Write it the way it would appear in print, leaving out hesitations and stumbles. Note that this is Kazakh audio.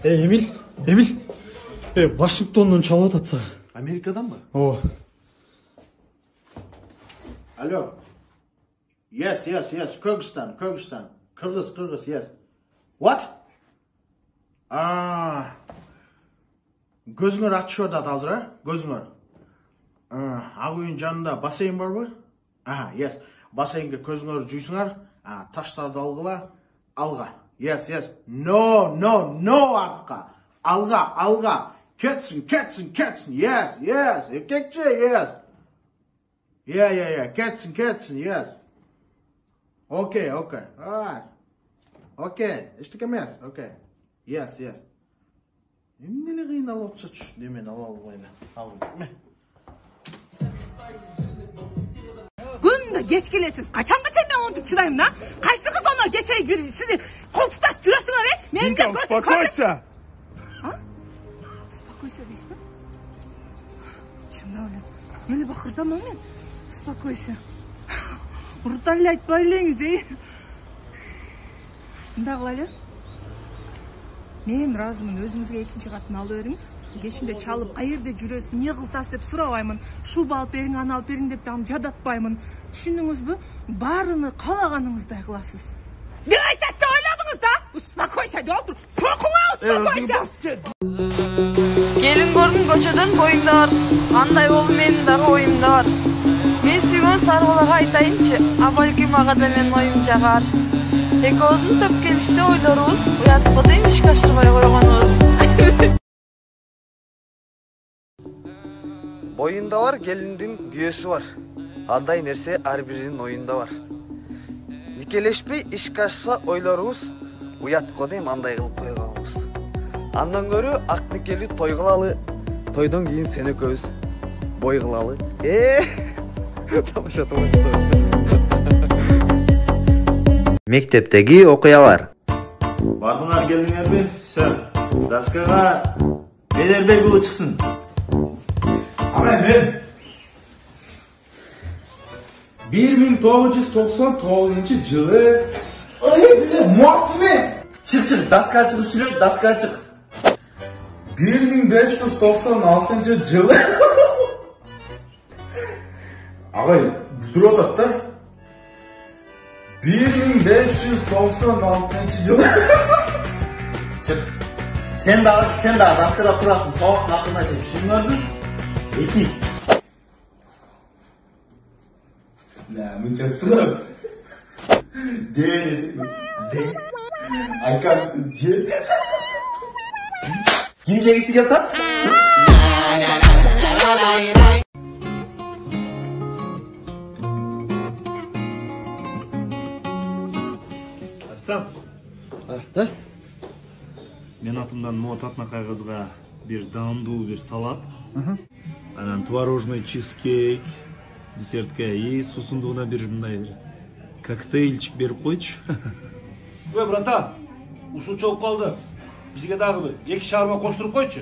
Emil. Вашингтондан çalıp atsa. Amerika'dan mı? O. Alo. Yes. Kyrgyzstan. Kyrgyz, yes. What? Gözüңөр açıyor da hazır ha? Gözüңөр. Ağıyın janında basayın var mı? Yes. Basayınga gözüңөр жуйсуңар. Таштарды алга. Yes. No артқа. Алга. Ketsin. Yes. Erkekçe, yes. Yeah. Ketsin, yes. Okay. Alright. Okay. İşte kemez. Okay. Yes. Emneli kıyın alıp çatış. Demen alalım. Günde geç gelesiz. Kaçan ben onu çıdayım da. Kaçtı kız ona geçe gülü. Sizi koltuktaş cürasın oraya. Вика, успокойся! Успокойся дейсің бе? Шында өлі. Нелі бақырдама мен? Успокойся. Ұртайлы айтпайлыңыз, Мында қылайлы? Мен разымын, өзіңізге екінші қатын алып өрің. Кешінде чалып, қайерде жүресің, не қылтас деп сұрабаймын. Шуба алып берің, ана алып берің деп жадатпаймын. Түсіндіңіз бе? Барыны қалағаныңыздай қыласыз. Не айтатты ойладыңыз да? Успокойся, деп отыр. Çoқыңа успокойся. Келін көрдім көшеден бойында бар. Андай ол менің дағы ойымда бар. Мен сүйген Сарғолаға айтайыншы, абалкем аға да мен ойым жағар. Екеуіздің төп келіссе ойларымыз, ұятқы дейін ішкі ашырмай қойғанымыз. Бойында бар, келіндің күйесі бар. Андай нәрсе әрбірінің ойында бар. Никелешпей ішкі ашса ойларымыз, ұятқы дейін андай қылып қойғанымыз. Андан көрі ақ некелі той қылалы, тойдан кейін сені көз бой қылалы. Тамаша. Мектептегі оқиялар. Бардыңар келдіңер бе? Сәл. Даскаға Бедербекұлы шықсын. мен 1999 жылы муасы мен Çık, daska çık, sürekli daska çık. 1596 жылы Ағай, бүлдір отады да 1596 жылы Çık. Sen daha daskada turasın. Soğuk aklına açın. Şunu gördün? 2. La, мұнша сығыр Айкан Kim gelgisi gel tat? Официант. Да? Мен атымдан мот атнақай қызға bir дандуу bir салат. Анан творожный чизкейк, десертке и сусундугуна bir мындай коктейльчик берип койчу. Брата, ушул чогуп калды. Бизге дагы бир 2 шаарма коштуруп койчу.